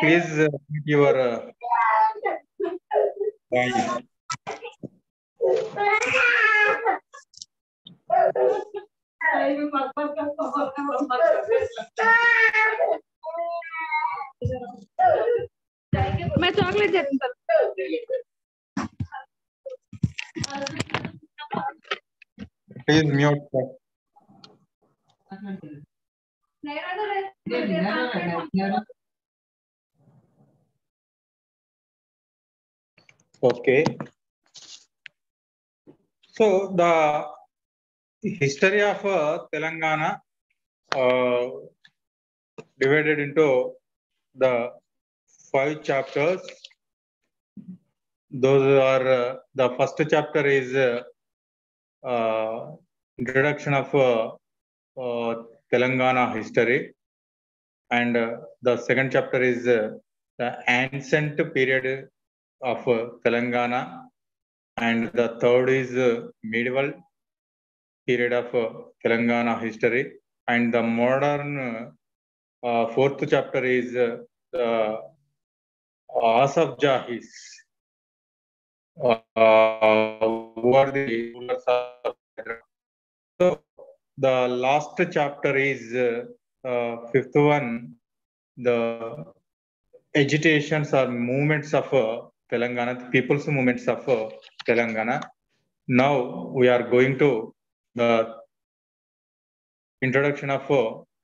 Please mute your voice. मैं chocolate देती हूँ Please mute. Okay. So the history of Telangana divided into the 5 chapters. Those are the first chapter is introduction of Telangana history, and the second chapter is the ancient period of Telangana, and the third is medieval period of Telangana history, and the modern fourth chapter is the Asaf Jahis, who are the rulers of Hyderabad. So the last chapter is fifth one, the agitations or movements of Telangana, the people's movements of Telangana. Now we are going to the introduction of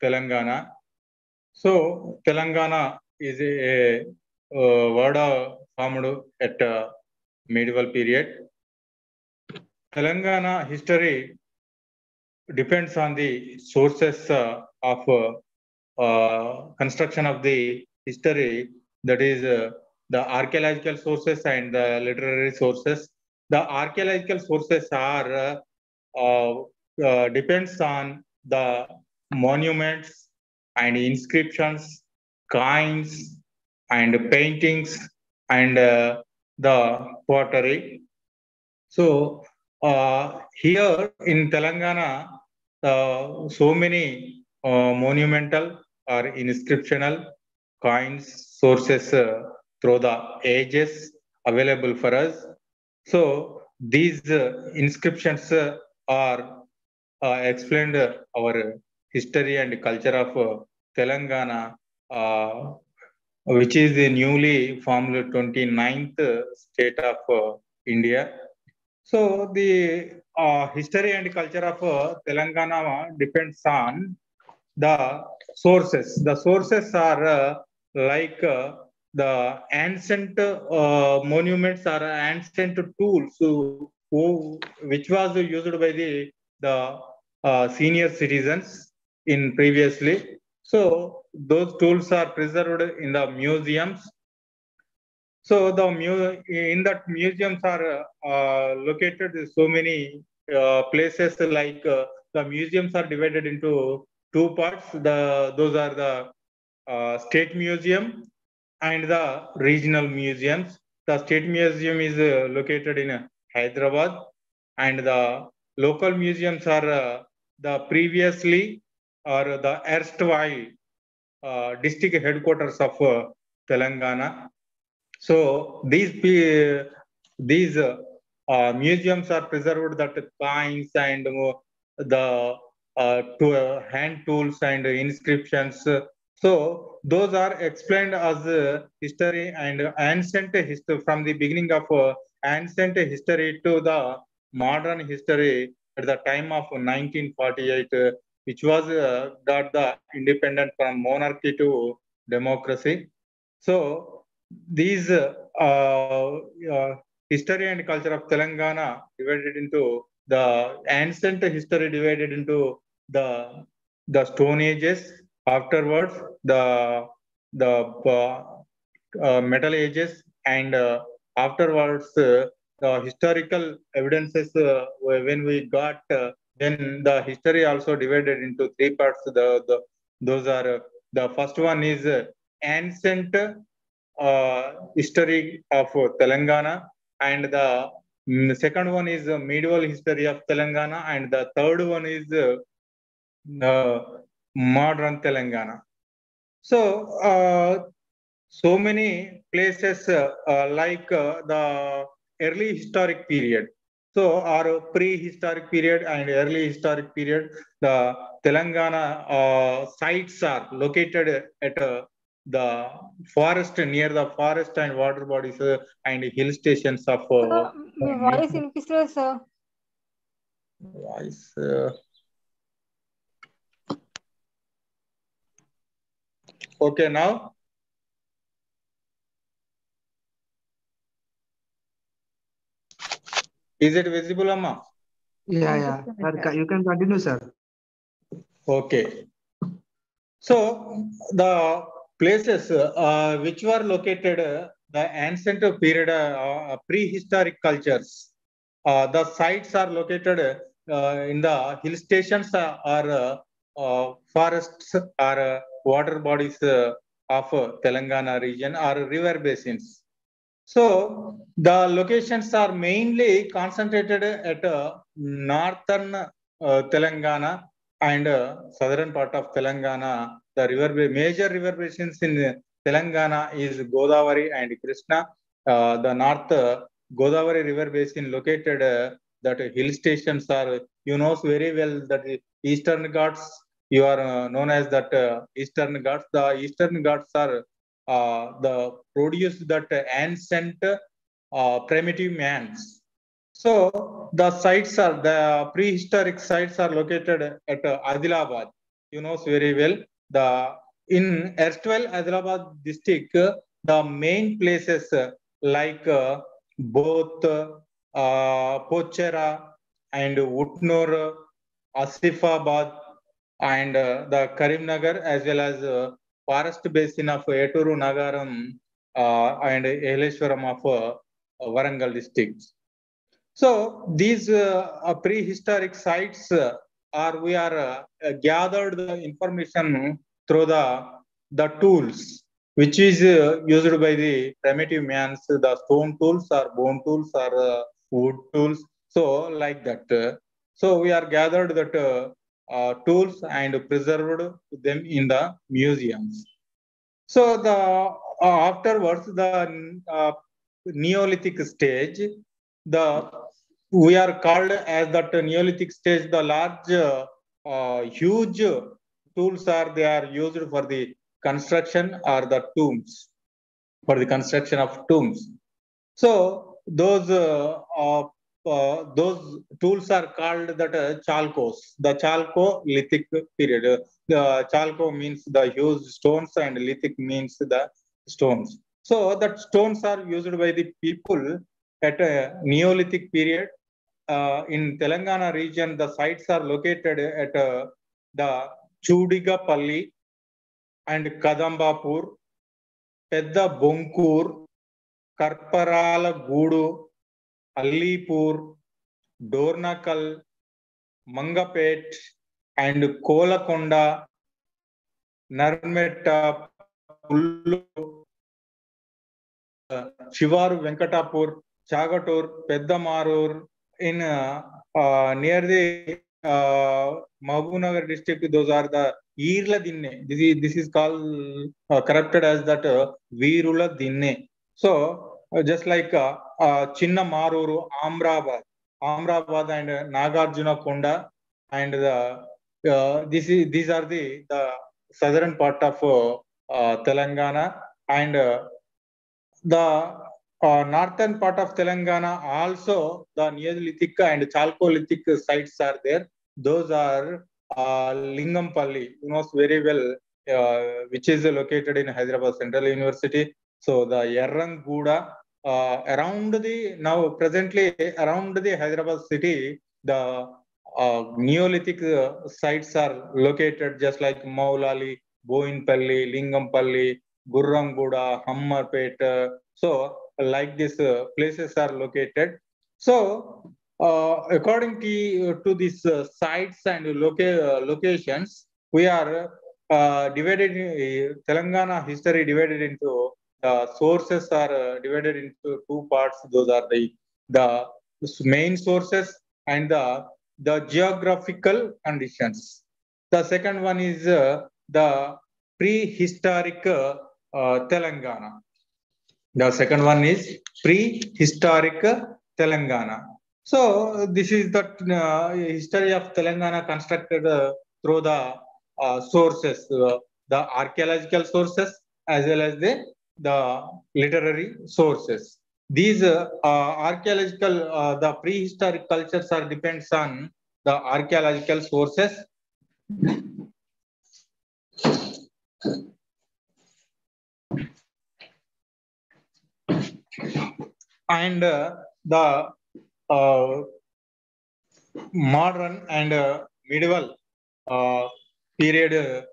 Telangana. So Telangana is a word formed at medieval period. Telangana history depends on the sources of construction of the history, that is the archaeological sources and the literary sources. The archaeological sources are depends on the monuments and inscriptions, coins and paintings and the pottery. So here in Telangana, so many monumental or inscriptional coins sources through the ages available for us. So these inscriptions are explained our history and culture of Telangana, which is the newly formed 29th state of India. So the history and culture of Telangana depends on the sources. The sources are like the ancient monuments or ancient tools which was used by the senior citizens in previously. So those tools are preserved in the museums. So the in that museums are located so many places, like the museums are divided into two parts. Those are the state museum and the regional museums. The state museum is located in Hyderabad, and the local museums are the previously or the erstwhile district headquarters of Telangana. So these museums are preserved that coins and the hand tools and inscriptions. So those are explained as history and ancient history, from the beginning of ancient history to the modern history at the time of 1948, which was got the independent from monarchy to democracy. So these history and culture of Telangana divided into the ancient history divided into the Stone Ages. Afterwards, the Metal Ages, and afterwards the historical evidences. When we got, then the history also divided into three parts. Those are the first one is ancient history of Telangana, and the second one is medieval history of Telangana, and the third one is modern Telangana. So, so many places like the early historic period. So, our prehistoric period and early historic period, the Telangana sites are located at the forest, near the forest and water bodies and hill stations of me voice వినిపిస్తుంది sir. voice. Okay, now. Is it visible, Amma? Yeah. Sir, you can continue, sir. Okay. So the places which were located, the ancient period, prehistoric cultures, the sites are located in the hill stations or forests or water bodies of Telangana region or river basins. So the locations are mainly concentrated at northern Telangana and southern part of Telangana. The major river basins in Telangana is Godavari and Krishna. The north Godavari river basin located that hill stations are, you know very well that Eastern Ghats, you are known as that Eastern Ghats. The Eastern Ghats are the produce that ancient primitive mans. So the sites are, the prehistoric sites are located at Adilabad. You know very well. The in erstwhile Adilabad district, the main places like both Pochera and Utnur, Asifabad, and the Karimnagar, as well as forest basin of Eturu Nagaram and Eleshwaram of Warangal districts. So these prehistoric sites we are gathered the information through the tools which is used by the primitive mans, the stone tools or bone tools or wood tools. So like that. So we are gathered that tools and preserved them in the museums. So the afterwards the Neolithic stage, the we are called as that Neolithic stage. The large, huge tools are used for the construction or the tombs, for the construction of tombs. So those tools are called that chalcos, the Chalcolithic period. The chalco means the huge stones and lithic means the stones. So that stones are used by the people at a Neolithic period. In Telangana region, the sites are located at the Chudigapalli and Kadambapur, Pedda Bonkur, Karparala Gudu, Alipur, Dornakal, Mangapet, and Kolakonda, Narmetta, Pullu, Shivaru Venkatapur, Chagatur, Peddamarur, in near the Mahabubnagar district, those are the Irla Dinne. This is called corrupted as that Virula Dinne. So just like Chinna Maruru, Amrabad and Nagarjuna Konda, and these are the southern part of Telangana, and the northern part of Telangana also the Neolithic and Chalcolithic sites are there. Those are Lingampalli, you know very well, which is located in Hyderabad Central University. So the Yerranguda, around the now presently around the Hyderabad city, the Neolithic sites are located just like Maulali, Boinpalli, Lingampalli, Gurranguda, Hammarpet. So like these places are located. So according to these sites and locations, we are divided. Telangana history divided into sources are divided into two parts. Those are the main sources and the geographical conditions. The second one is the prehistoric Telangana. The second one is prehistoric Telangana. So this is the history of Telangana constructed through the sources, the archaeological sources as well as the literary sources. These archaeological, the prehistoric cultures are depends on the archaeological sources. And the modern and medieval period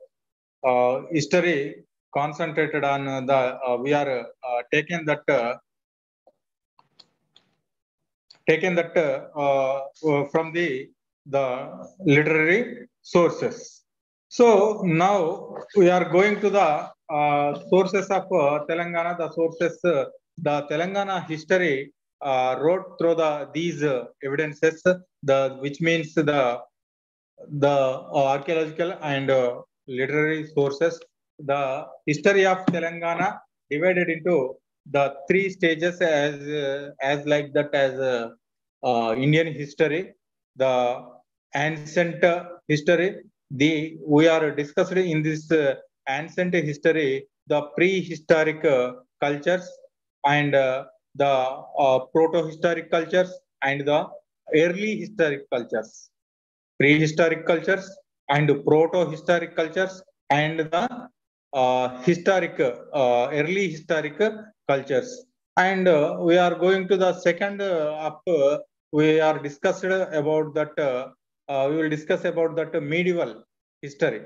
history concentrated on the we are taken that from the literary sources. So now we are going to the sources of Telangana. The sources, the Telangana history wrote through these evidences, which means the archaeological and literary sources. The history of Telangana divided into the three stages as like that as Indian history, the ancient history. We are discussed in this ancient history the prehistoric cultures and the proto-historic cultures and the early historic cultures. Prehistoric cultures and proto-historic cultures and the historic, early historic cultures. And we are going to the second up. We are discussed about that. We will discuss about that medieval history.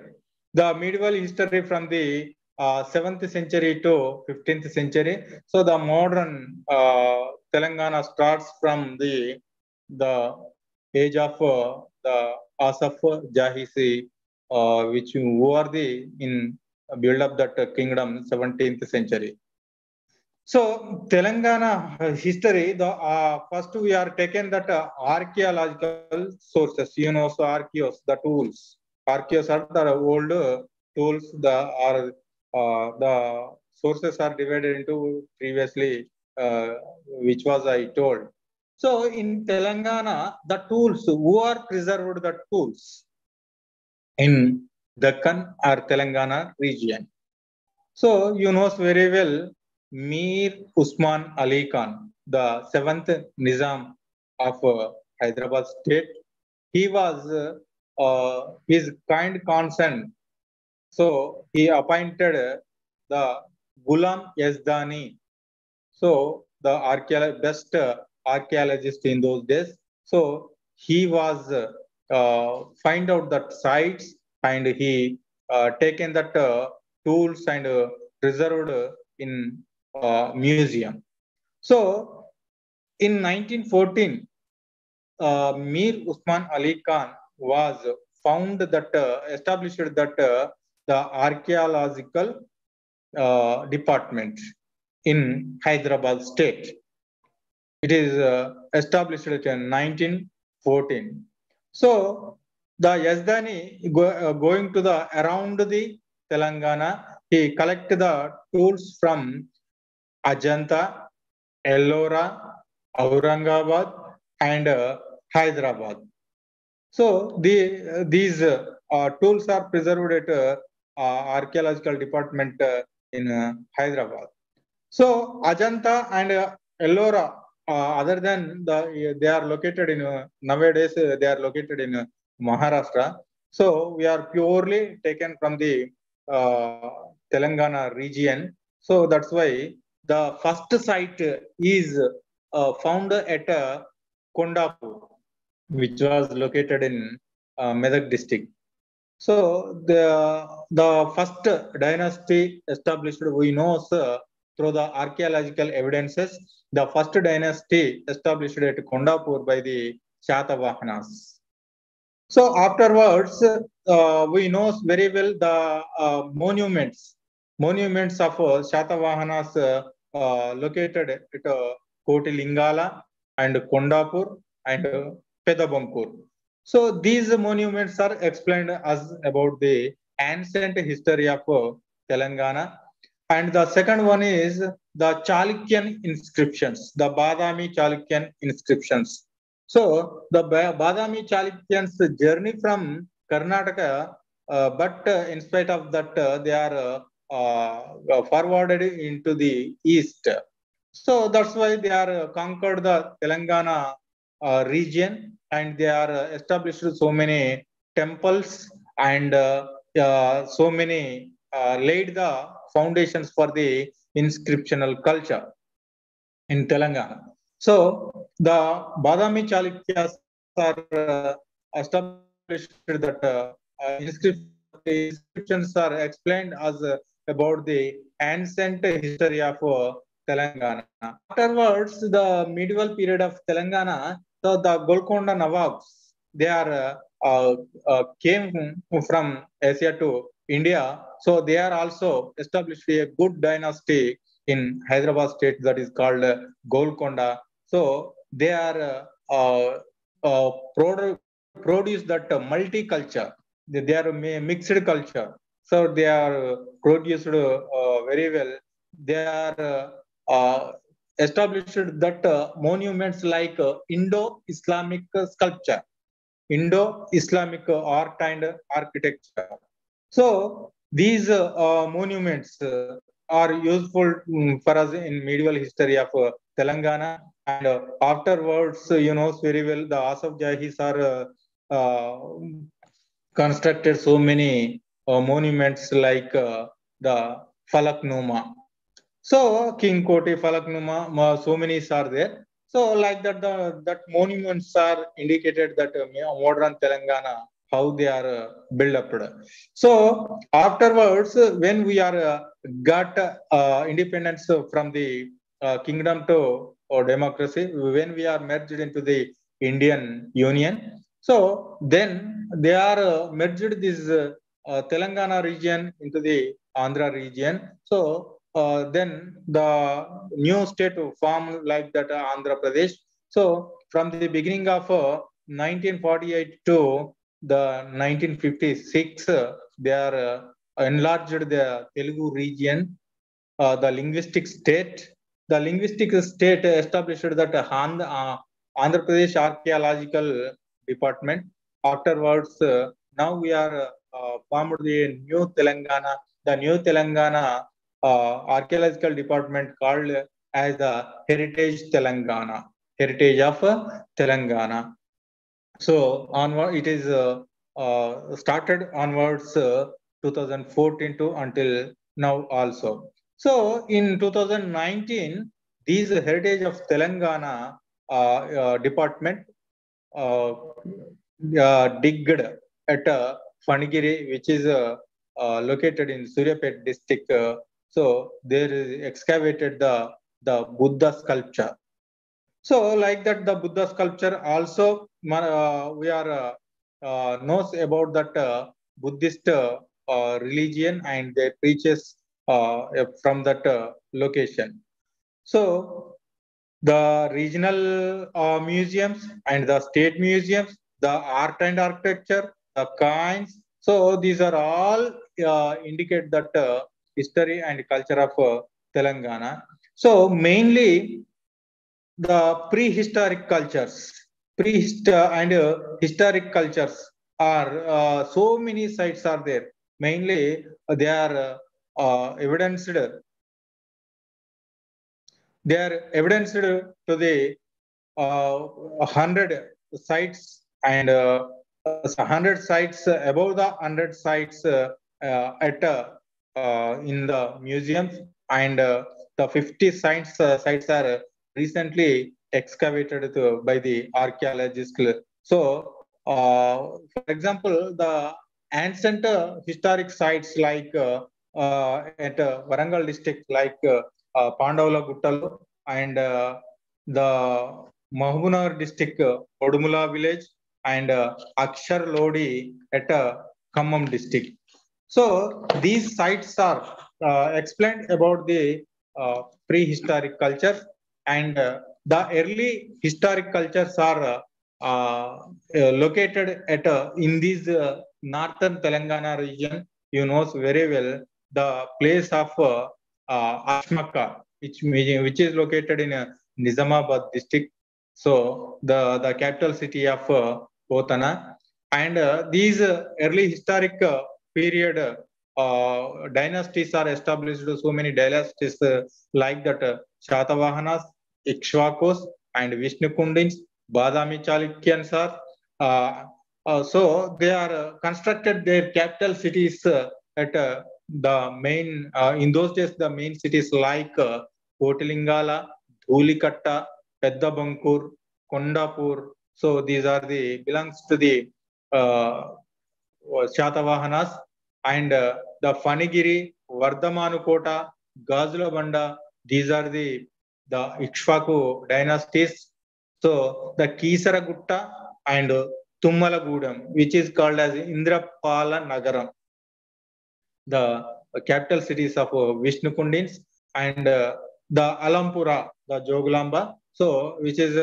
The medieval history from the 7th century to 15th century. So the modern Telangana starts from the age of the Asaf Jahisi, which who are the in build up that kingdom 17th century. So Telangana history, the first we are taken that archaeological sources, so archaeos, the tools. Archaeos are the old tools, the sources are divided into previously, which was I told. So in Telangana, the tools, who are preserved the tools in Deccan or Telangana region. So you know very well Mir Usman Ali Khan, the 7th Nizam of Hyderabad state. He was his kind consent. So he appointed the Ghulam Yazdani. So the best archaeologist in those days. So he was find out that sites and he taken that tools and preserved in museum. So in 1914, Mir Usman Ali Khan was found that established that the archaeological department in Hyderabad state. It is established in 1914. So the Yazdani going to the around the Telangana, he collect the tools from Ajanta, Ellora, Aurangabad, and Hyderabad. So these tools are preserved at archaeological department in Hyderabad. So Ajanta and Ellora, other than they are located in nowadays they are located in Maharashtra. So we are purely taken from the Telangana region. So that's why the first site is found at Kondapur, which was located in Medak district. So the first dynasty established, we know through the archaeological evidences, the first dynasty established at Kondapur by the Shatavahanas. So afterwards, we know very well the monuments of Shatavahanas located at Kotilingala and Kondapur and Pedabankur. So these monuments are explained as about the ancient history of Telangana. And the second one is the Chalukyan inscriptions, the Badami Chalukyan inscriptions. So the Badami Chalukyans journey from Karnataka, but in spite of that, they are forwarded into the east. So that's why they are conquered the Telangana region, and they are established so many temples, and so many laid the foundations for the inscriptional culture in Telangana. So the Badami Chalukyas are established that inscriptions are explained as about the ancient history of Telangana. Afterwards, the medieval period of Telangana, so the Golconda Nawabs, they are came from Asia to India. So they are also established a good dynasty in Hyderabad state that is called Golconda. So they are produce that multiculture. They are mixed culture. So they are produced very well. They are established that monuments like Indo-Islamic sculpture, Indo-Islamic art and architecture. So these monuments are useful for us in medieval history of Telangana. And afterwards, you know very well, the Asaf Jahis are constructed so many monuments like the Falaknuma. So King Koti, Falaknuma, so many are there. So like that, that monuments are indicated that modern Telangana, how they are built up. So afterwards, when we are got independence from the kingdom to democracy, when we are merged into the Indian Union, so then they are merged this Telangana region into the Andhra region. So then the new state formed like that Andhra Pradesh. So from the beginning of 1948 to the 1956, they are enlarged the Telugu region, the linguistic state. The linguistic state established that Andhra Pradesh Archaeological Department. Afterwards, now we are formed the new Telangana. The new Telangana archaeological department called as the Heritage Telangana. Heritage of Telangana. So onward, it is started onwards 2014 to until now also. So in 2019, these Heritage of Telangana department uh, digged at Fanigiri, which is located in Suryapet district. So there is excavated the Buddha sculpture. So like that, the Buddha sculpture also we are knows about that Buddhist religion, and they preaches from that location. So the regional museums and the state museums, the art and architecture, the coins. So these are all indicate that history and culture of Telangana. So mainly the prehistoric cultures, and historic cultures are so many sites are there. Mainly, they are evidenced. They are evidenced to the 100 sites, and 100 sites above the 100 sites at in the museums, and the 50 sites are recently excavated by the archaeologists. So, for example, the ancient historic sites like at Varangal district, like Pandavula Guttalu, and the Mahbubnagar district, Odumula village, and Akshar Lodi at Khammam district. So these sites are explained about the prehistoric culture, and the early historic cultures are located at in this northern Telangana region. You knows very well the place of Ashmaka, which is located in Nizamabad district. So the capital city of Potana, and these early historic period dynasties are established. So many dynasties like that Shatavahanas, Ikshvakos, and Vishnukundins, Badami Chalukyans are. So they are constructed their capital cities at the main, in those days, the main cities like Kotilingala, Dhulikatta, Peddabankur, Kondapur. So these are the belongs to the Shatavahanas, and the Fanigiri, Vardhamanukota, Gazulabanda. These are the Ikshvaku dynasties. So the Kisaragutta and Tummalagudam, which is called as Indrapala Nagaram, the capital cities of Vishnukundins, and the Alampura, the Joglamba, so which is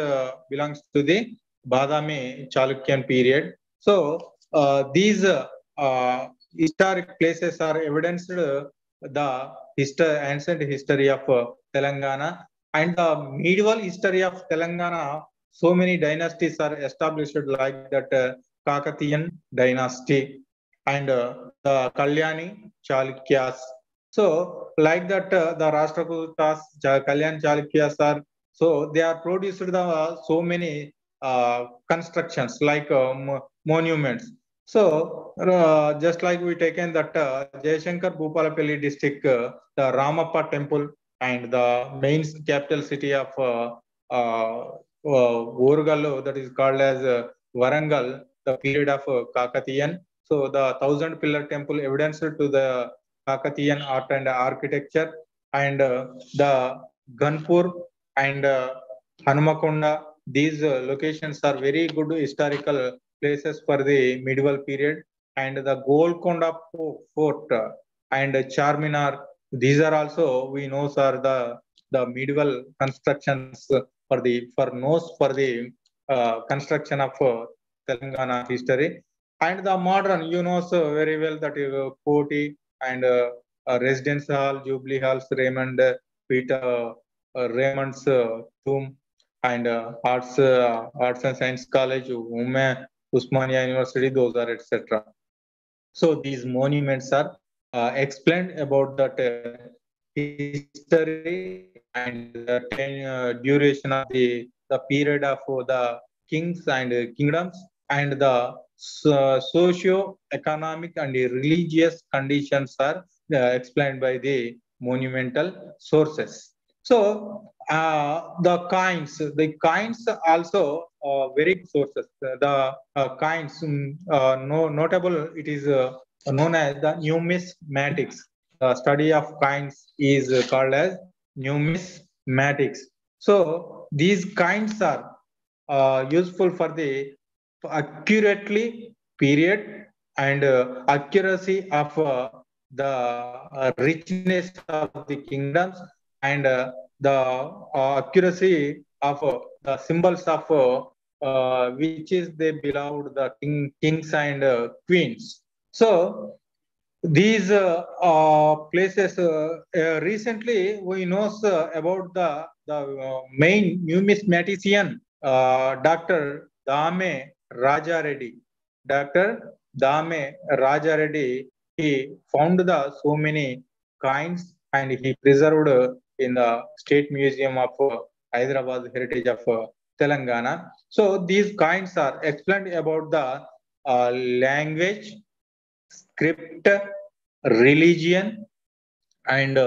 belongs to the Badami Chalukyan period. So these historic places are evidenced the ancient history of Telangana and the medieval history of Telangana. So many dynasties are established like that Kakatiyan dynasty and the Kalyani Chalukyas. So, like that, the Rashtrakutas, Kalyan Chalukyas are, so they are produced so many constructions like monuments. So, just like we taken that Jayashankar Bhupalapalli district, the Ramappa temple and the main capital city of Orugallu, that is called as Warangal, the period of Kakatiyan. So the 1,000-pillar temple evidence to the Kakatiyan art and architecture, and the Ganpur and Hanumakonda. These locations are very good historical places for the medieval period, and the Golconda Fort and Charminar. These are also we know are the medieval constructions for the construction of Telangana history. And the modern, you know so very well that Koti and Residence Hall, Jubilee Halls, Raymond, Peter, Raymond's tomb, and Arts and Science College, Usmania University, those are etc. So these monuments are explained about that history and the duration of the period of the kings and kingdoms, and the socio-economic and religious conditions are explained by the monumental sources. So the kinds also very good sources. The kinds, notable, it is known as the numismatics. The study of kinds is called as numismatics. So these kinds are useful for the accurately period and accuracy of the richness of the kingdoms, and the accuracy of the symbols of which is they beloved the kings and queens. So these places recently we know about the main numismatician Dr. Dame Raja Reddy. Dr. Dame Raja Reddy, he found the so many kinds and he preserved in the State Museum of Hyderabad Heritage of Telangana. So these kinds are explained about the language, script, religion, and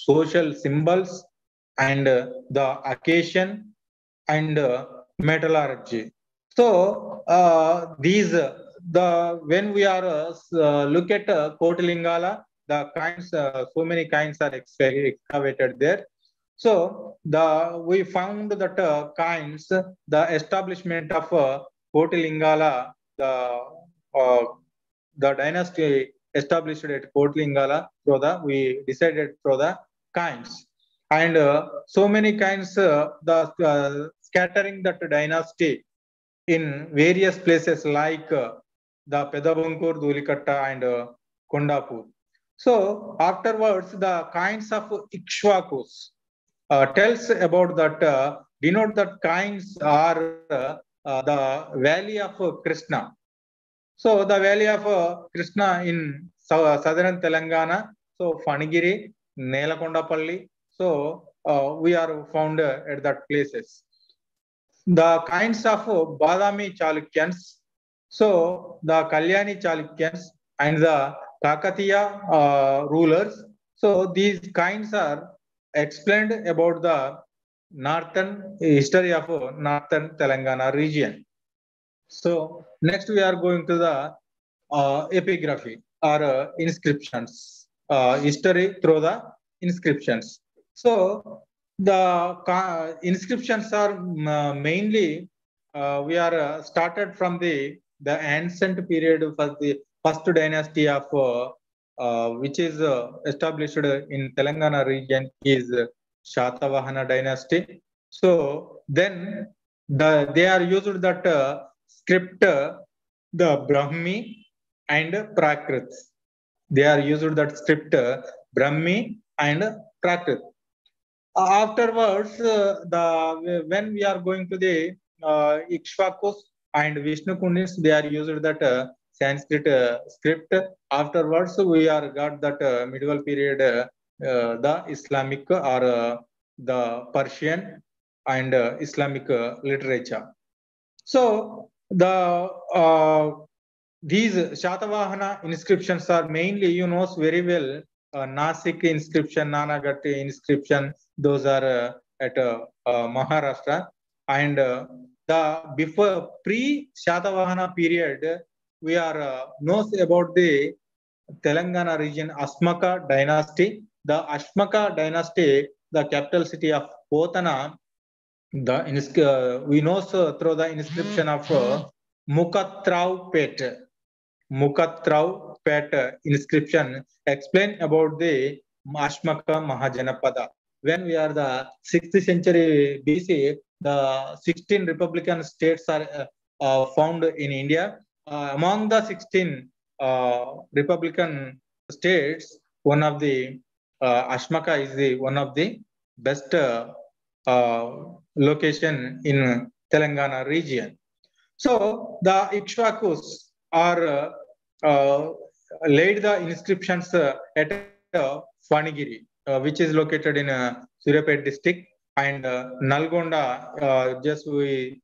social symbols, and the occasion, and metallurgy. So these the when we are look at Kotilingala, the kinds, so many kinds are excavated there. So we found that kinds, the establishment of Kotilingala, uh, the dynasty established at Kotilingala, we decided through the kinds. And so many kinds, the scattering that dynasty in various places like the Pedabunkur, Dulikatta, and Kondapur. So afterwards, the kinds of Ikshwakus tells about that, denote that kinds are the valley of Krishna. So the valley of Krishna in southern Telangana, so Fanigiri, Nelakondapalli, so we are found at that places. The kinds of Badami Chalukyans, so the Kalyani Chalukyans and the Kakatiya rulers, so these kinds are explained about the northern history of northern Telangana region. So next we are going to the epigraphy or inscriptions, history through the inscriptions. So the inscriptions are mainly we are started from the ancient period for the first dynasty of which is established in Telangana region is Shatavahana dynasty. So then they are used that script the Brahmi and Prakrit. They are used that script Brahmi and Prakrit. Afterwards, when we are going to the Ikshvakus and Vishnu Kundins, they are used that Sanskrit script. Afterwards, we are got that medieval period, the Islamic or the Persian and Islamic literature. So the these Shatavahana inscriptions are mainly, you know very well, Nasik inscription, Nanagati inscription, those are at Maharashtra. And the before pre-Shatavahana period, we are knows about the Telangana region Asmaka dynasty. The Ashmaka dynasty, the capital city of Potana, we know through the inscription of Mukatrao Pet inscription explain about the Ashmaka Mahajanapada. When we are the 6th century BC, the 16 republican states are found in India. Among the 16 republican states, one of the Ashmaka is the one of the best location in Telangana region. So the Ikshvakus are laid the inscriptions at Fanigiri, which is located in Surapet district, and Nalgonda, just we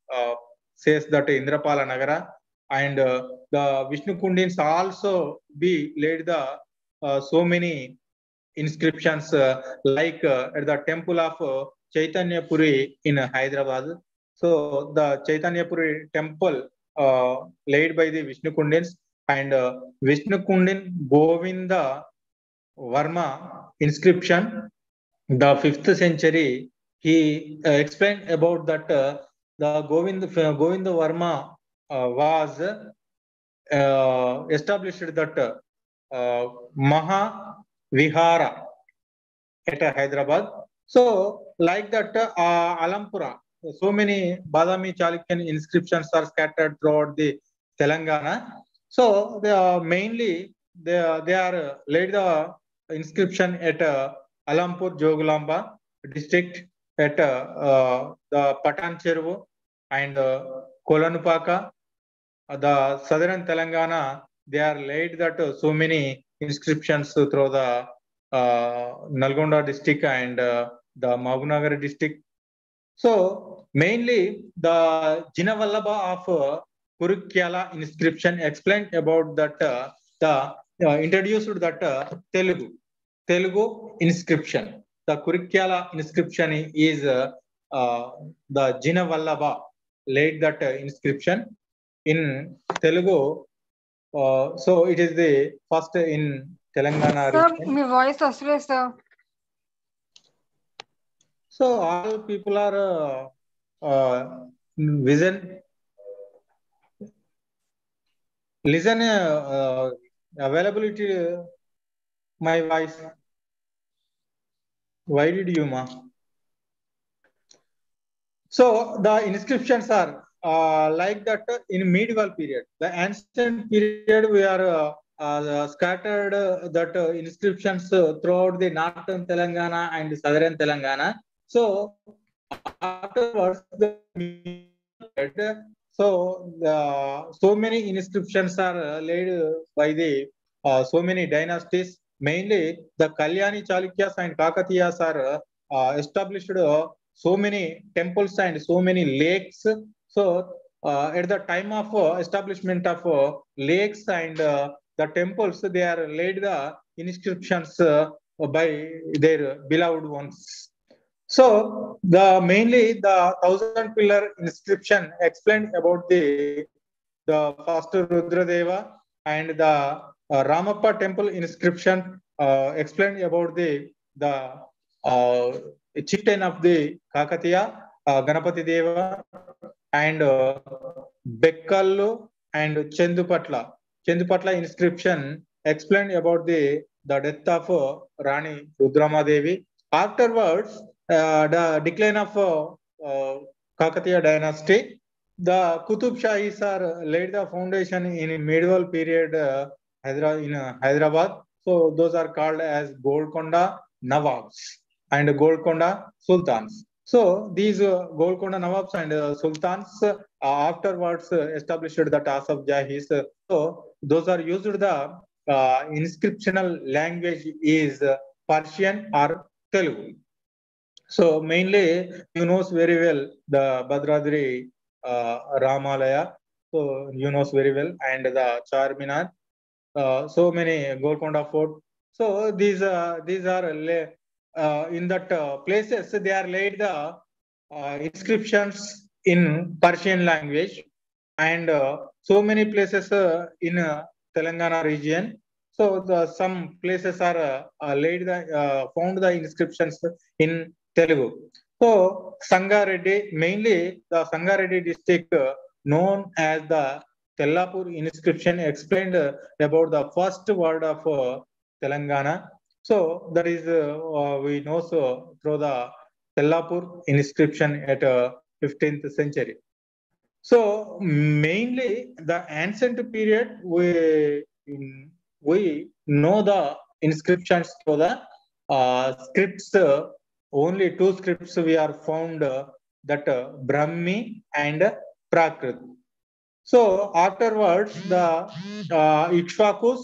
says that Indrapala Nagara, and the Vishnu Kundins also be laid the so many inscriptions like at the temple of Chaitanya Puri in Hyderabad. So the Chaitanya Puri temple laid by the Vishnu Kundins, and Vishnu Kundin Govinda Varma inscription, the 5th century, he explained about that the Govinda Varma was established that Maha Vihara at Hyderabad. So, like that, Alampura, so many Badami Chalukyan inscriptions are scattered throughout the Telangana. So, they are mainly they are laid the inscription at Alampur Jogulamba district, at the Patan Cheruvu and Kolanupaka, the southern Telangana. They are laid that so many inscriptions through the Nalgonda district and the Mahabnagar district. So mainly the Jinavallabha of Kurukyala inscription explained about that the introduced that Telugu inscription. The Kurukyala inscription is the Jinavallabha laid that inscription in Telugu. So it is the first in Telangana Sir, region. my voice asle, sir. So all people are listen availability my voice. Why did you ma? So the inscriptions are like that in medieval period. The ancient period we are scattered that inscriptions throughout the northern Telangana and southern Telangana. So afterwards, the period, so many inscriptions are laid by the so many dynasties. Mainly, the Kalyani Chalukyas and Kakatiyas are established so many temples and so many lakes. So, at the time of establishment of lakes and the temples, they are laid the inscriptions by their beloved ones. So, the mainly the thousand pillar inscription explained about the first Rudradeva and the Ramappa temple inscription explained about the uh, chieftain of the Kakatiya, Ganapati Deva, and Bekkallu and Chendupatla. Chendupatla inscription explained about the death of Rani Rudrama Devi. Afterwards, the decline of Kakatiya dynasty, the Qutub Shahis are laid the foundation in medieval period in Hyderabad. So those are called as Golconda Nawabs and Golconda Sultans. So these Golconda Nawabs and Sultans afterwards established the Asaf Jahis. So those are used the inscriptional language is Persian or Telugu. So mainly you knows very well the Bhadradri Ramalaya. So you knows very well, and the Charminar. So many Golconda Fort. So these are in that places they are laid the inscriptions in Persian language, and so many places in Telangana region. So the some places are laid the found the inscriptions in Telugu. So Sangareddy, mainly the Sangareddy district known as the Tellapur inscription explained about the first word of Telangana. So that is we know so through the Tellapur inscription at 15th century. So mainly the ancient period we know the inscriptions to the scripts. Only two scripts we are found that Brahmi and Prakrit. So afterwards, the Ikshvakus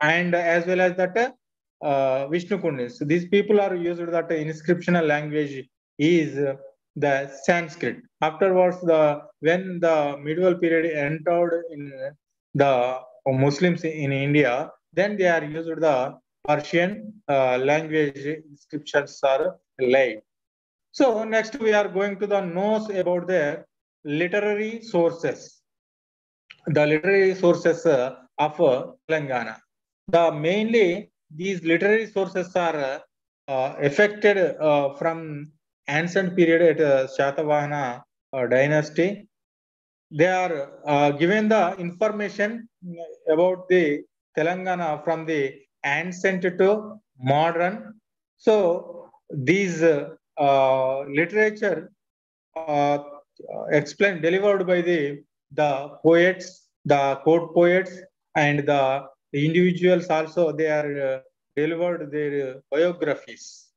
and as well as that Vishnu Kundis. These people are used that inscriptional language is the Sanskrit. Afterwards, when the medieval period entered in the Muslims in India, then they are used the Persian language inscriptions are laid. So next we are going to the notes about the literary sources. The literary sources of Telangana. The mainly these literary sources are affected from ancient period at Shatavahana dynasty. They are given the information about the Telangana from the ancient to modern. So these literature explained delivered by the poets, the court poets, and the individuals also. They are delivered their biographies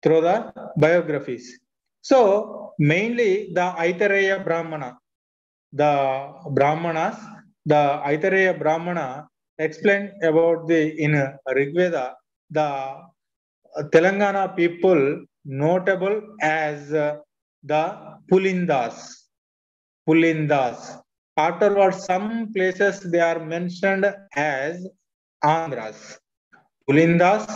through the biographies. So mainly the Aitareya Brahmana, the Brahmanas, the Aitareya Brahmana explained about the in Rigveda the Telangana people notable as the Pulindas. Pulindas. Afterwards, some places they are mentioned as Andhras. Pulindas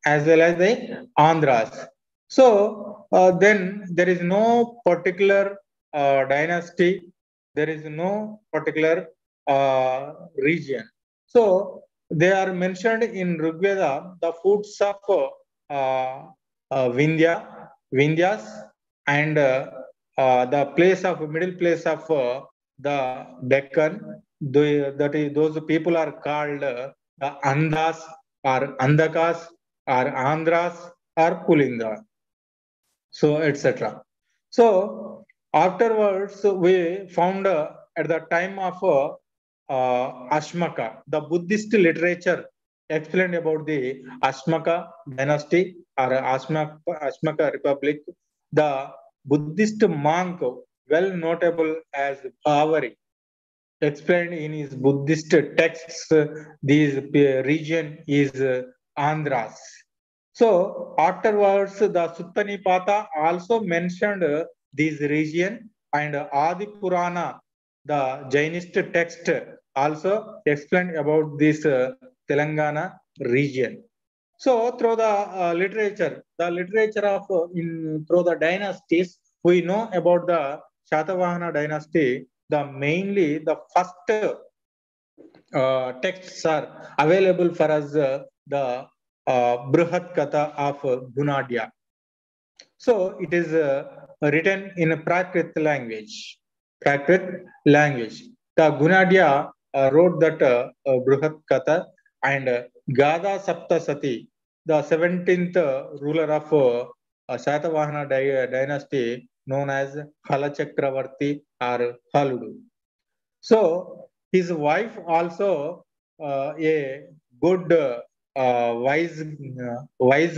as well as the Andhras. So then there is no particular dynasty, there is no particular region. So they are mentioned in Rigveda, the foods of Vindhyas, and the place of middle place of the Deccan. That is, those people are called the Andas or Andakas or Andhras or Pulinda. So etc. So Afterwards, we found at the time of Ashmaka, the Buddhist literature explained about the Ashmaka dynasty or Ashmaka Republic. The Buddhist monk, well notable as Bhavari, explained in his Buddhist texts, this region is Andhras. So afterwards, the Sutta Nipata also mentioned this region, and Adi Purana, the Jainist text, also explained about this Telangana region. So through the literature of through the dynasties, we know about the Shatavahana dynasty. The first texts are available for us, the Brihat Katha of Gunadya. So it is written in a Prakrit language. Prakrit language. The Gunadya wrote that Brihat Katha, and Gada Sapta Sati, the 17th ruler of Satavahana dynasty, known as Hala Chakravarti or Haludu. So his wife also a good wise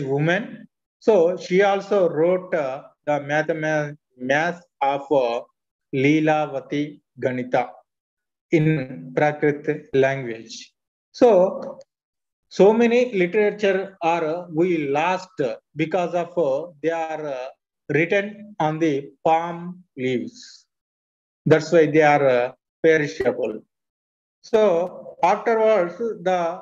woman. So she also wrote the math of Leelavati Ganita in Prakrit language. So many literature are we lost because of they are written on the palm leaves. That's why they are perishable. So afterwards, the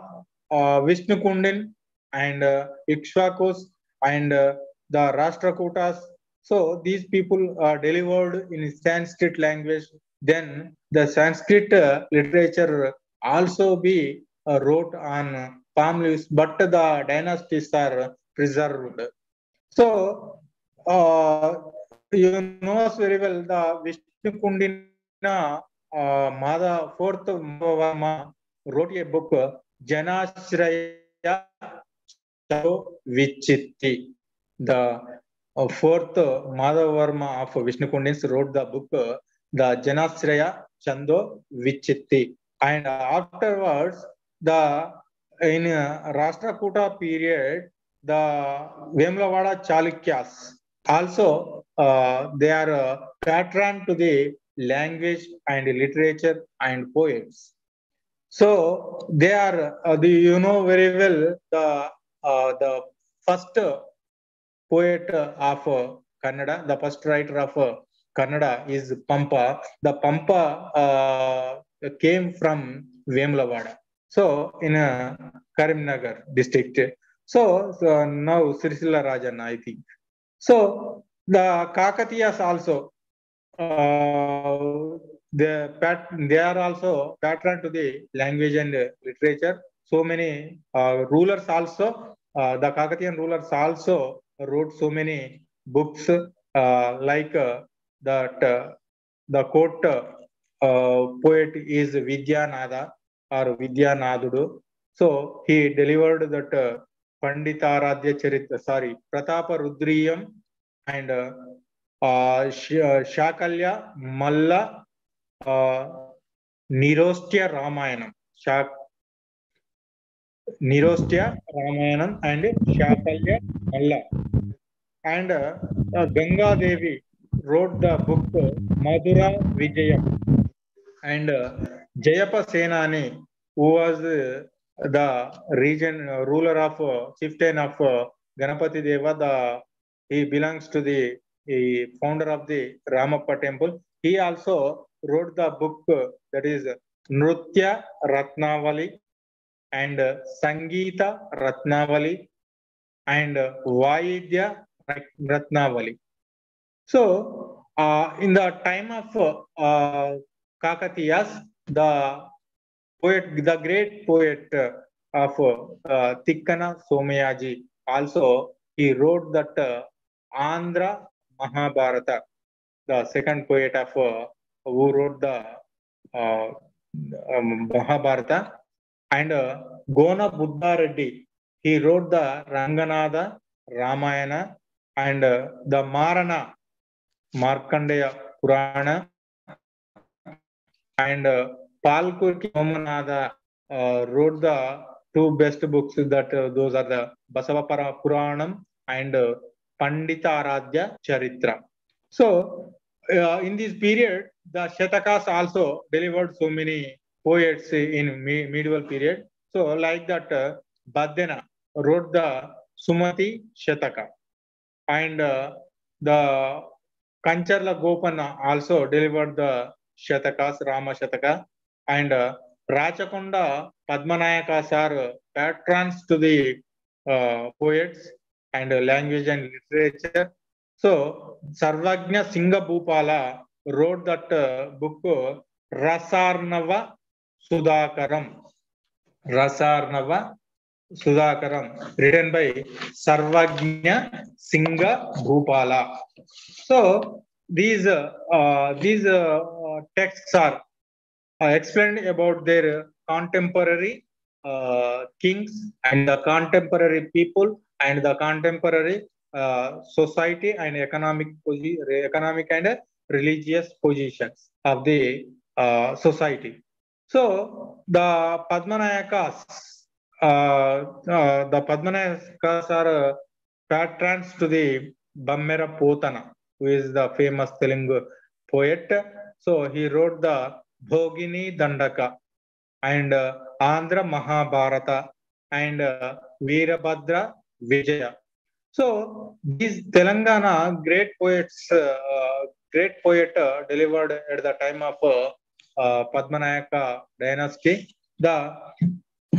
Vishnu Kundin and Ikshvakus and the Rashtrakutas. So these people are delivered in Sanskrit language. Then the Sanskrit literature also be wrote on palm leaves, but the dynasties are preserved. So you know us very well. The Vishnu Kundina, fourth Madhavarma wrote a book, Janashraya Charo Vichitti. The fourth Madhavarma of Vishnu Kundins wrote the book, the Janashraya Chando Vichitti. And afterwards, the in Rashtrakuta period, the Vemlavada Chalukyas also they are patron to the language and literature and poets. So they are you know very well the first poet of Kannada, the first writer of Kannada is Pampa. The Pampa came from Vemlavada. So in Karimnagar district. So now Sirisila Rajan, I think. So the Kakatiyas also they are also patron to the language and literature. So many rulers also, the Kakatiyan rulers also wrote so many books like that. The court poet is Vidyanada or Vidyanadhudu. So he delivered that Panditaradhya Charitra, sorry, Pratapa Rudriyam and Shakalya Malla Nirostya Ramayanam. Nirostya Ramayanam and Shakalya Malla. And Ganga Devi wrote the book Madhura Vijayam. And Jayapa Senani, who was the region ruler of chieftain of Ganapati Deva, he belongs to the founder of the Ramappa temple. He also wrote the book that is Nrutya Ratnavali and Sangeeta Ratnavali and Vaidya Ratnavali. So in the time of Kakatiyas, the great poet of Tikkana Somayaji, also he wrote that Andhra Mahabharata, the second poet of who wrote the Mahabharata, and Gona Buddha Reddy, he wrote the Ranganatha Ramayana and the Marana Markandeya Purana, and Palkurki Somanada wrote the two best books that those are the Basava Puranam and Pandita Aradhya Charitra. So, in this period, the Shatakas also delivered so many poets in medieval period. So, like that, Badena wrote the Sumati Shataka, and the Kancharla Gopana also delivered the Shatakas, Rama Shataka, and Rachakonda Padmanayakas are patrons to the poets and language and literature. So, Sarvagna Singha Bhupala wrote that book Rasarnava Sudhakaram. Rasarnava Sudhakaram, written by Sarvagna Singha Bhupala. So, these texts are explained about their contemporary kings and the contemporary people and the contemporary society and economic and religious positions of the society. So the Padmanayakas are patrons to the Bammera Potana, who is the famous Telugu poet. So he wrote the Bhogini Dandaka and Andhra Mahabharata and Veerabhadra Vijaya. So these Telangana great poets, great poet delivered at the time of Padmanayaka dynasty. The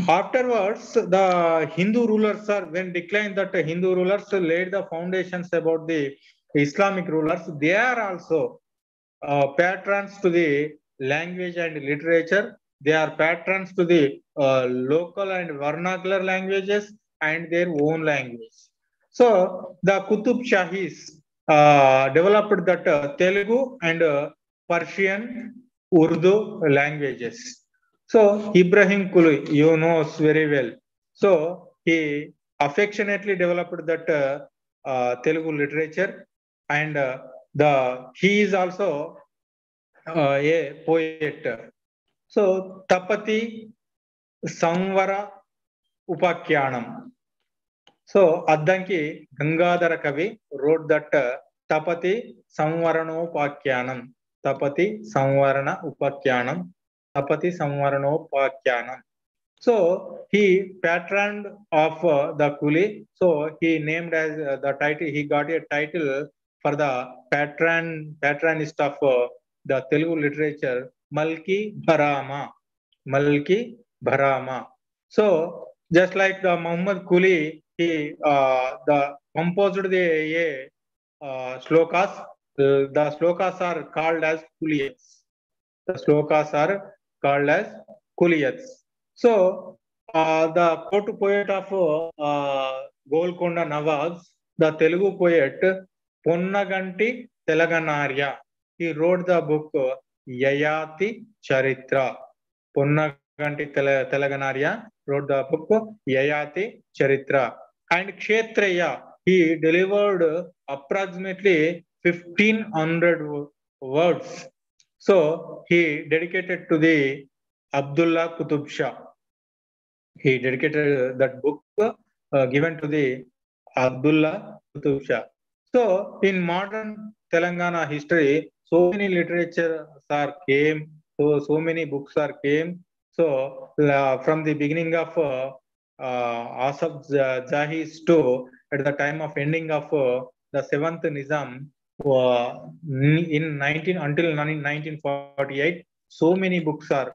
afterwards, the Hindu rulers are when declined that Hindu rulers laid the foundations about the Islamic rulers. They are also patrons to the language and literature. They are patrons to the local and vernacular languages and their own language. So the Qutub Shahis developed that Telugu and Persian, Urdu languages. So Ibrahim Kuli, you know very well. So he affectionately developed that Telugu literature, and he is also a poet. So Tapati Samvara Upakyanam. So Addanki Gangadhara Kavi wrote that Tapati Samvarano Upakyanam. Tapati Samvarana Upakyanam. Tapati Samvarano Upakyanam. So he patroned of the Kuli. So he named as the title. He got a title for the patronist of the Telugu literature, Malki Bharama. Malki Bharama. So just like the Muhammad Kuli, he the composed the slokas. The slokas are called as Kuliyats. The slokas are called as Kuliyats. So, the court poet of Golconda Nawaz, the Telugu poet Ponnaganti Telaganarya, he wrote the book Yayati Charitra. Ponnaganti Telaganarya wrote the book Yayati Charitra. And Kshetraya, he delivered approximately 1500 words. So, he dedicated to the Abdullah Qutub Shah. He dedicated that book given to the Abdullah Qutub Shah. So, in modern Telangana history, so many literatures are came, so many books are came. So, from the beginning of Asaf Jahi's to at the time of ending of the 7th Nizam in 1948, so many books are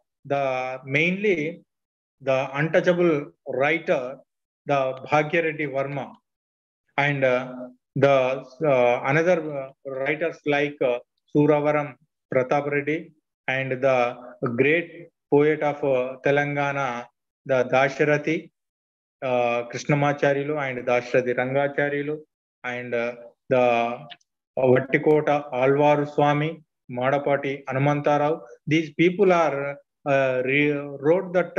mainly the untouchable writer, the Bhagyareddy Verma, and the another writers like Suravaram Pratap Reddy and the great poet of Telangana, the Dasharati Krishnamacharyalu and Dasharati Rangacharyalu, and the Vattikota Alvaru Swami, Madapati Hanumantarao. These people are wrote that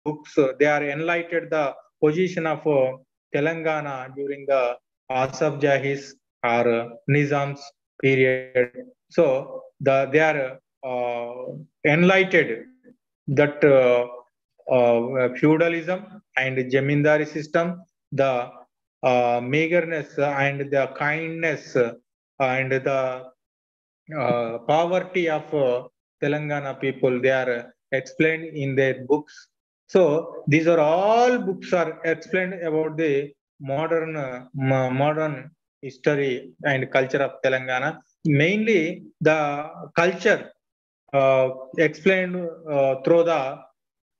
books. They are enlightened the position of Telangana during the Asaf Jahis or Nizam's period. So they are enlightened that feudalism and jamindari system, the meagerness and the kindness and the poverty of Telangana people, they are explained in their books. So these are all books are explained about the modern history and culture of Telangana. Mainly the culture explained through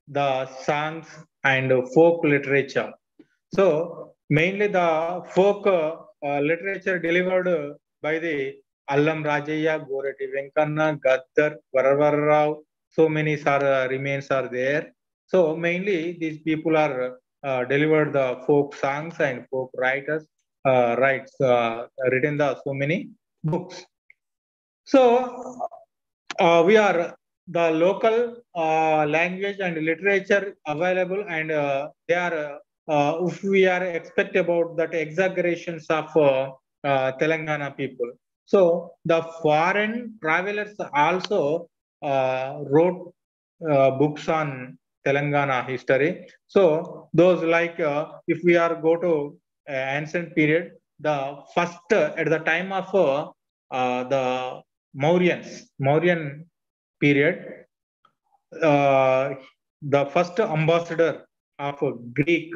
the songs and folk literature. So mainly the folk literature delivered by the Allam Rajaya, Goreti Venkanna, Gaddar, Varavarrao, so many remains are there. So mainly these people are delivered the folk songs and folk writers writes written the so many books. So we are the local language and literature available, and they are if we are expect about that exaggerations of Telangana people. So the foreign travelers also wrote books on Telangana history. So those like if we are go to ancient period, the first at the time of the Mauryan period, uh, the first ambassador of Greek,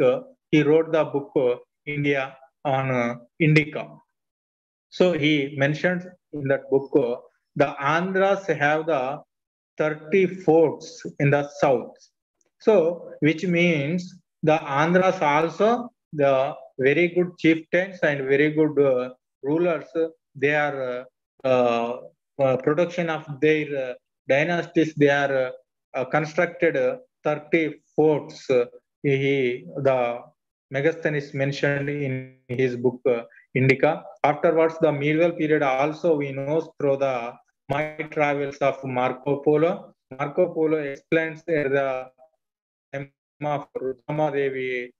he wrote the book India on Indica. So he mentions in that book the Andhras have the 30 forts in the south. So which means the Andhras also the very good chieftains and very good rulers. They are production of their dynasties. They are constructed 30 forts. The Megasthenes mentioned in his book Indica. Afterwards, the medieval period also we know through the My Travels of Marco Polo. Marco Polo explains the time of Rudrama Devi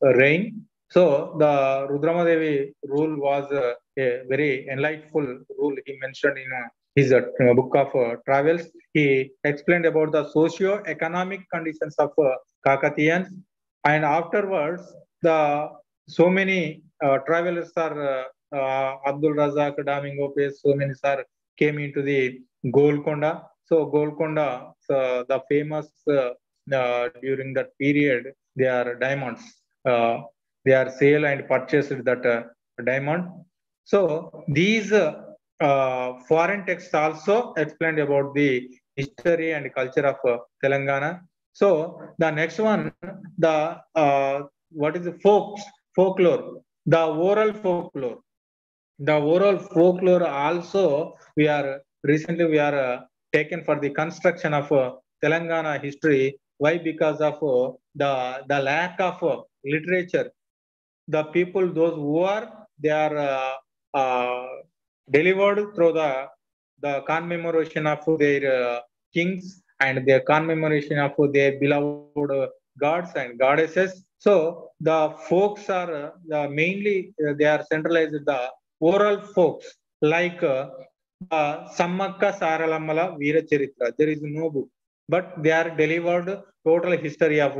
reign. So the Rudrama Devi rule was a very enlightful rule. He mentioned in his book of travels. He explained about the socio-economic conditions of Kakatiyans, and afterwards the so many travelers are Abdul Razak, Domingo Pace, so many are came into the Golconda. So Golconda, the famous during that period, they are diamonds. Uh, they are sale and purchased that diamond. So these foreign texts also explained about the history and culture of Telangana. So the next one, the what is the folklore, the oral folklore. The oral folklore also we are recently we are taken for the construction of Telangana history. Why? Because of the lack of literature. The people, those who are they are delivered through the commemoration of their kings and their commemoration of their beloved gods and goddesses. So the folks are mainly they are centralized the oral folks like Sammakka Saralamala Veera Charitra. There is no book, but they are delivered total history of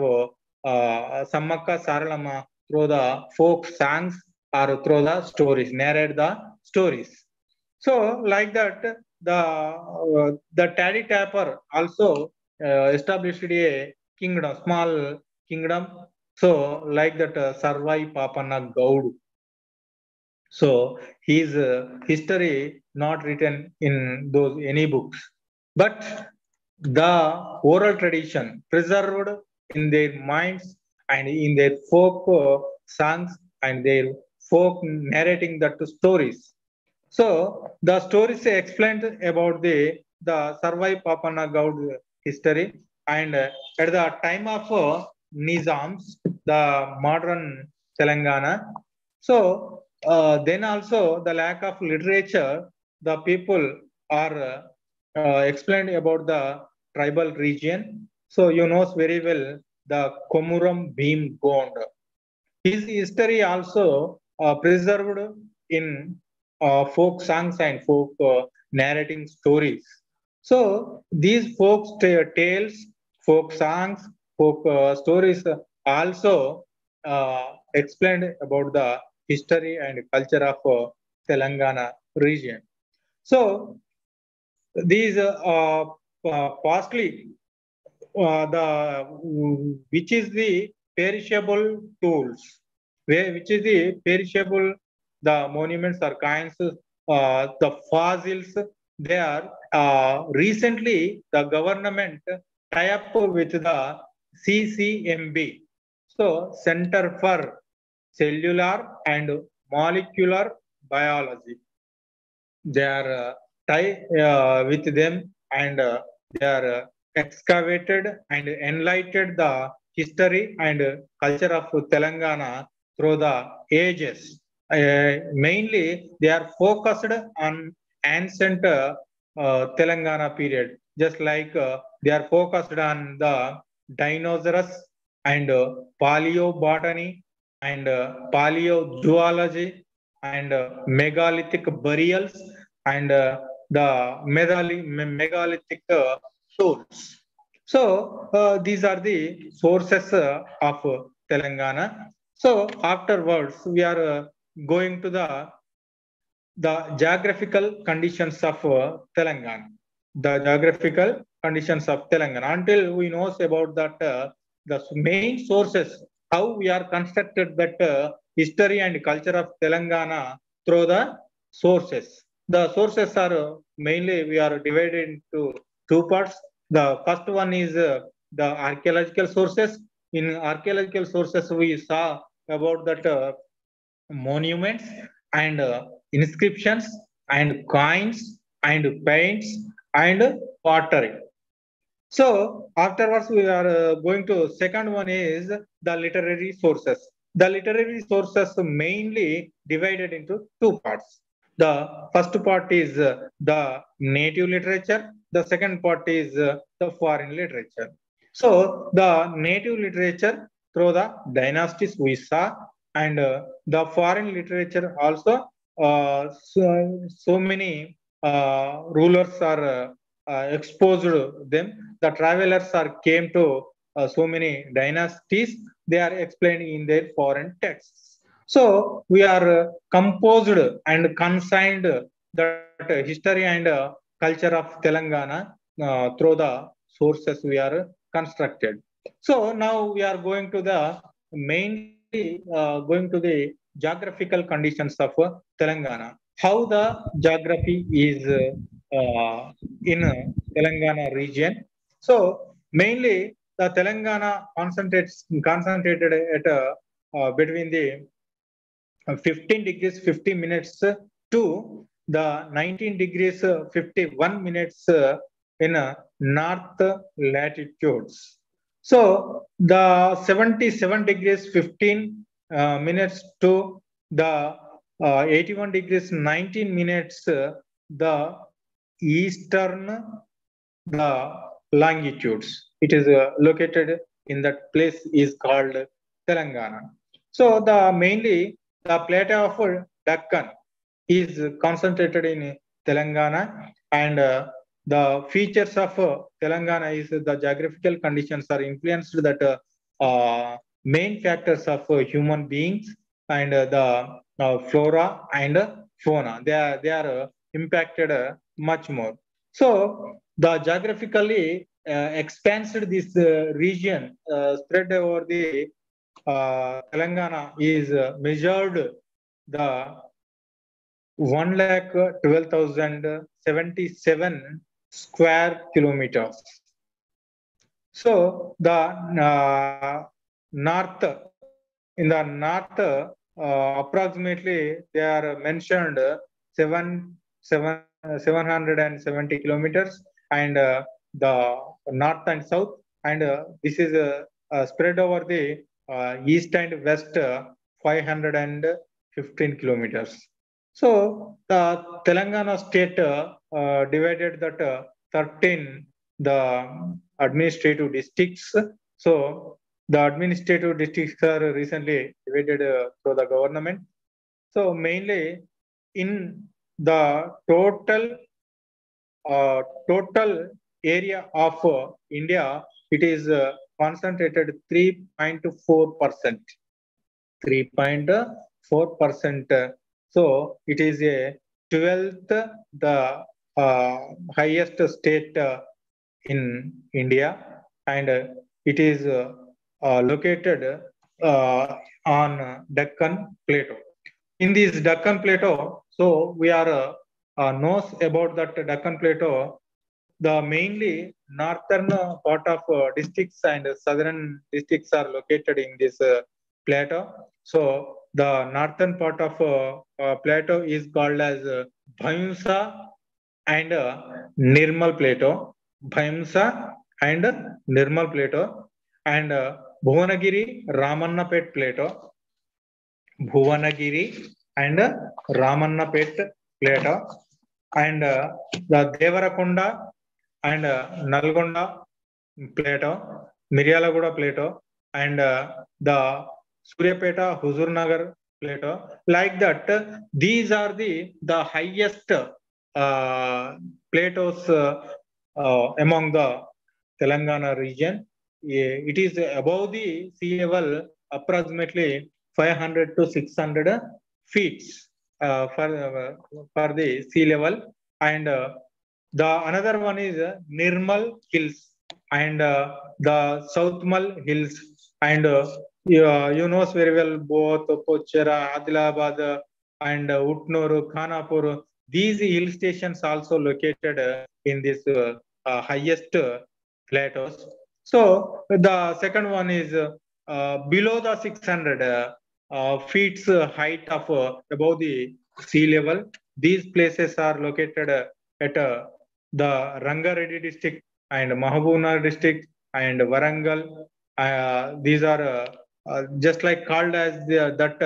Sammakka Saralama through the folk songs or through the stories, narrate the stories. So like that, the Taddy Tapper also established a kingdom, small kingdom. So like that, Sarvai Papana Gaudu. So his history not written in those any books, but the oral tradition preserved in their minds and in their folk songs and their folk narrating that stories. So the stories explained about the Sarvai Papana Gaud history, and at the time of Nizams, the modern Telangana. So then also the lack of literature, the people are explained about the tribal region. So you know very well the Komuram Bhim Gond. His history also preserved in folk songs and folk narrating stories. So these tales, folk songs, folk stories also explained about the history and culture of Telangana region. So these pastly the which is the perishable tools, which is the perishable, the monuments or coins, the fossils. They are recently the government tie up with the CCMB, so Center for Cellular and Molecular Biology. They are tie with them, and they are excavated and enlightened the history and culture of Telangana through the ages. Mainly they are focused on ancient Telangana period, just like they are focused on the dinosaurs and paleobotany and paleozoology and megalithic burials and the megalithic tools. So these are the sources of Telangana. So afterwards, we are going to the geographical conditions of Telangana. The geographical conditions of Telangana. Until we knows about that, the main sources, how we are constructed that history and culture of Telangana through the sources. The sources are mainly we are divided into two parts. The first one is the archaeological sources. In archaeological sources, we saw about that monuments and inscriptions and coins and paints and pottery. So afterwards, we are going to second one is the literary sources. The literary sources mainly divided into two parts. The first part is the native literature. The second part is the foreign literature. So the native literature through the dynasties we saw, and the foreign literature also. So many rulers are exposed them. The travelers are came to so many dynasties. They are explained in their foreign texts. So we are composed and consigned that history and culture of Telangana through the sources we are constructed. So now we are going to the mainly going to the geographical conditions of Telangana. How the geography is in Telangana region. So mainly the Telangana concentrated at between the 15 degrees 50 minutes to the 19 degrees 51 minutes in north latitudes. So the 77 degrees 15 minutes to the 81 degrees 19 minutes the eastern the longitudes. It is located in that place is called Telangana. So the mainly the plateau of Deccan is concentrated in Telangana, and the features of Telangana is the geographical conditions are influenced that main factors of human beings and the flora and fauna. They are impacted much more. So the geographically expanded this region spread over the Telangana is measured the 1,12,077 square kilometers. So the north, in the north, approximately they are mentioned 770 kilometers, and the north and south, and this is spread over the east and west 515 kilometers. So the Telangana state divided that 13 the administrative districts. So the administrative districts are recently divided through the government. So mainly in the total area of India, it is concentrated 3.4%. 3.4%. So it is a 12th, the highest state in India, and it is located on Deccan Plateau. In this Deccan Plateau, so we are knows about that Deccan Plateau. The mainly northern part of districts and southern districts are located in this plateau. So the northern part of plateau is called as Bhaimsa and Nirmal Plateau. Bhaimsa and Nirmal Plateau, and Bhuvanagiri Ramannapet Plateau. Bhuvanagiri and Ramannapet Plateau, and the Devarakonda and Nalgonda Plateau, Miryalaguda Plateau, and the Suryapeta Huzurnagar Plateau. Like that, these are the highest plateaus among the Telangana region. It is above the sea level approximately 500 to 600 feet for the sea level, and the another one is Nirmal Hills and the Southmal Hills, and you know very well both Pochera, Adilabad, and Utnur, Khanapur. These hill stations also located in this highest plateaus. So the second one is below the 600 feet height of above the sea level. These places are located at the Rangareddy district and Mahabubnagar district and Warangal. These are just like called as that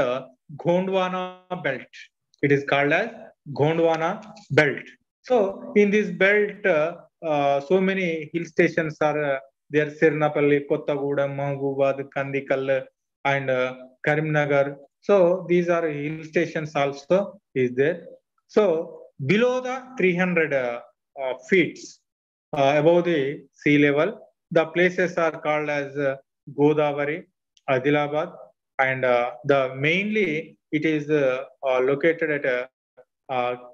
Gondwana belt. It is called as Gondwana belt. So in this belt, so many hill stations are there: Sirnapalli, Kottagudem, Mahbubad, Kandikal, and Karimnagar. So these are hill stations also is there. So below the 300 feet above the sea level, the places are called as Godavari, Adilabad, and the mainly it is located at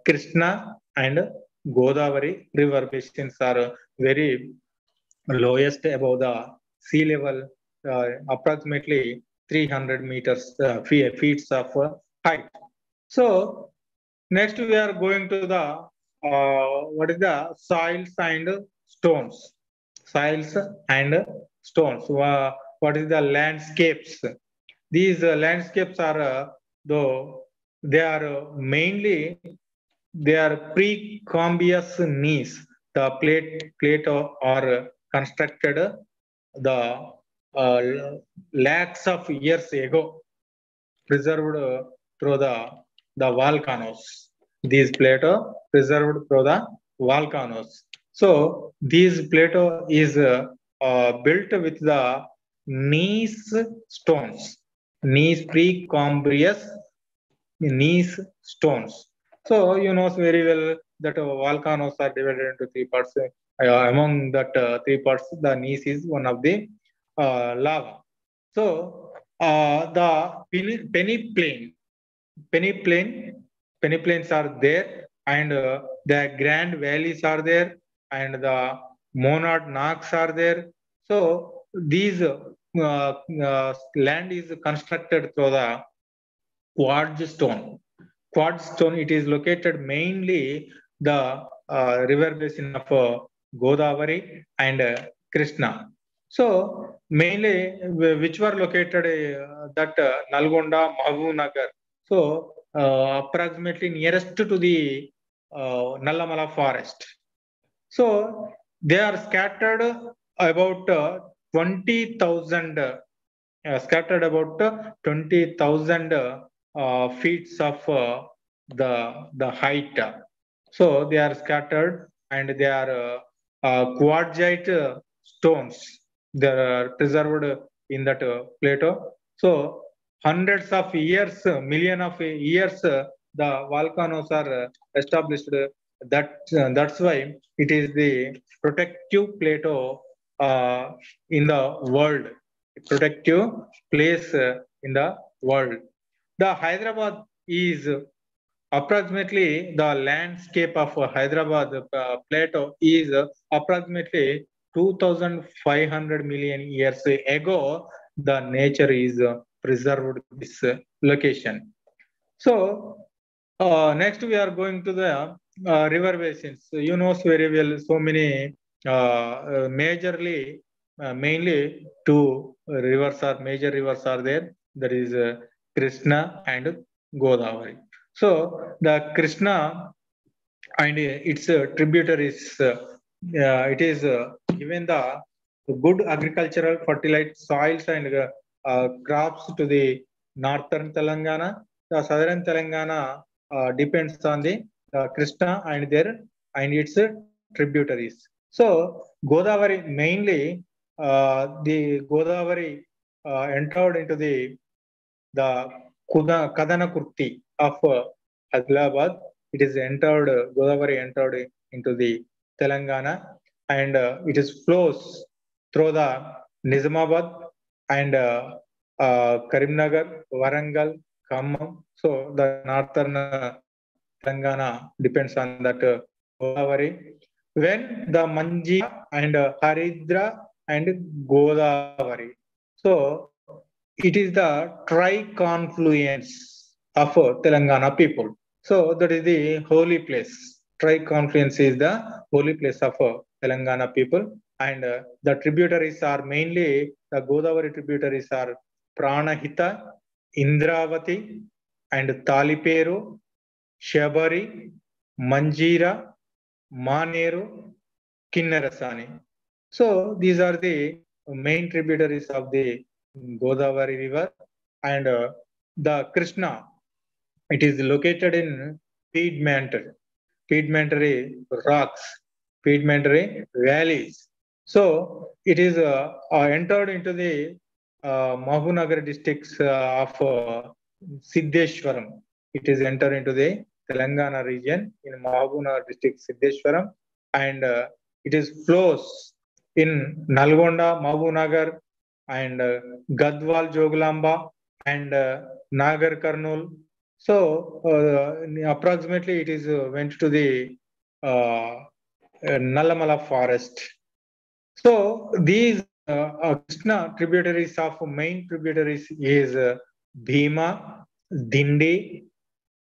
Krishna and Godavari river basins are very lowest above the sea level, approximately 300 meters feet of height. So next we are going to the what is the soils and stones. Soils and stones. What is the landscapes? These landscapes are though they are mainly they are pre-Columbian knees. The plateau are constructed the uh, lakhs of years ago, preserved through the volcanoes. These plateau preserved through the volcanoes. So these plateau is built with the gneiss stones, gneiss pre-Cambrian gneiss stones. So you know very well that volcanoes are divided into three parts. Among that three parts, the gneiss is one of the lava. So the peneplain, peneplains are there, and the grand valleys are there, and the monad knocks are there. So these land is constructed through the quartz stone. Quartz stone, it is located mainly the river basin of Godavari and Krishna. So mainly which were located that Nalgonda, Mahabubnagar. So approximately nearest to the Nallamala forest. So they are scattered about 20,000 scattered about 20,000 feet of the height. So they are scattered and they are quartzite stones. They are preserved in that plateau. So hundreds of years, million of years, the volcanoes are established. That's why it is the protective plateau in the world, protective place in the world. The Hyderabad is approximately the landscape of Hyderabad plateau is approximately 2,500 million years ago. The nature is preserved this location. So next we are going to the river basins. You know very well, so many majorly mainly two rivers are major rivers are there. That is Krishna and Godavari. So the Krishna and its tributaries, it is given the good agricultural fertile soils and crops to the northern Telangana. The southern Telangana depends on the Krishna and their and its tributaries. So Godavari mainly, the Godavari entered into the Kadanakurti of Adilabad. It is entered, Godavari entered into the Telangana, and it is flows through the Nizamabad and Karimnagar, Warangal, Khammam. So the northern Telangana depends on that Godavari. When the Manji and Haridra and Godavari. So it is the tri-confluence of Telangana people. So that is the holy place. Tri-confluence is the holy place of Telangana people. And the tributaries are mainly, the Godavari tributaries are Pranahita, Indravati, and Taliperu, Shabari, Manjira, Maneru, Kinnarasani. So these are the main tributaries of the Godavari River. And the Krishna, it is located in Piedmontary rocks, Piedmontary valleys. So it is entered into the Mahunagar districts of Siddheshwaram. It is entered into the Telangana region in Mahunagar district Siddheshwaram, and it is flows in Nalgonda, Mahunagar, and Gadwal, Joglamba, and Nagar Karnool. So approximately it is went to the Nalamala forest. So these Krishna tributaries of main tributaries is Bhima, Dindi,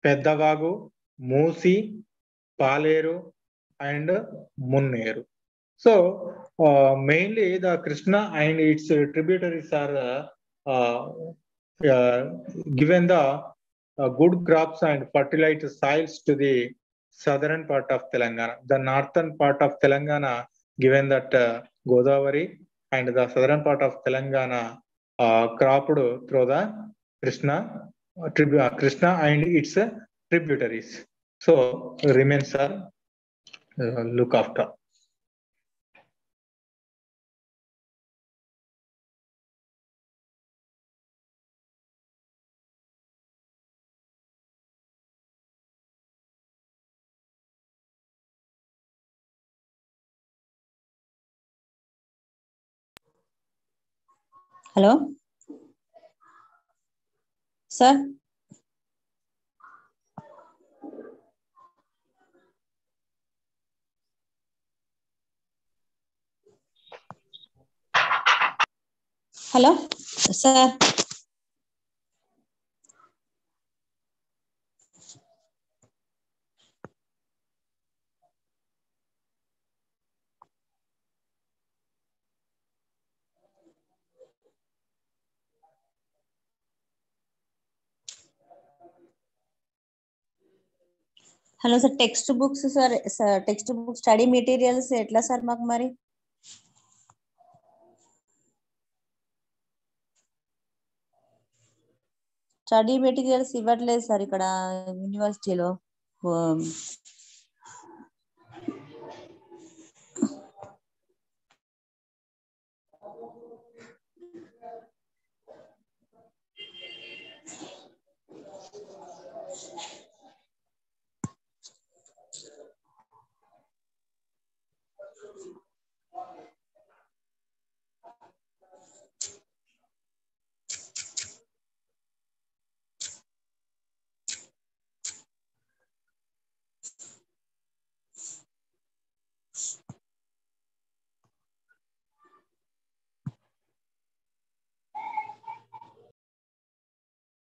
Peddavagu, Moosi, Paleru, and Munneru. So mainly the Krishna and its tributaries are given the good crops and fertilizer soils to the southern part of Telangana. The northern part of Telangana, given that Godavari, and the southern part of Telangana cropped through the Krishna, Krishna and its tributaries. So remains are look after. Hello, sir. Hello, sir. Hello sir, text books sir text book study materials ఎట్లా sir మాకు మరి? Study materials ఇవ్వట్లేదు sir ఇక్కడ యూనివర్సిటీలో.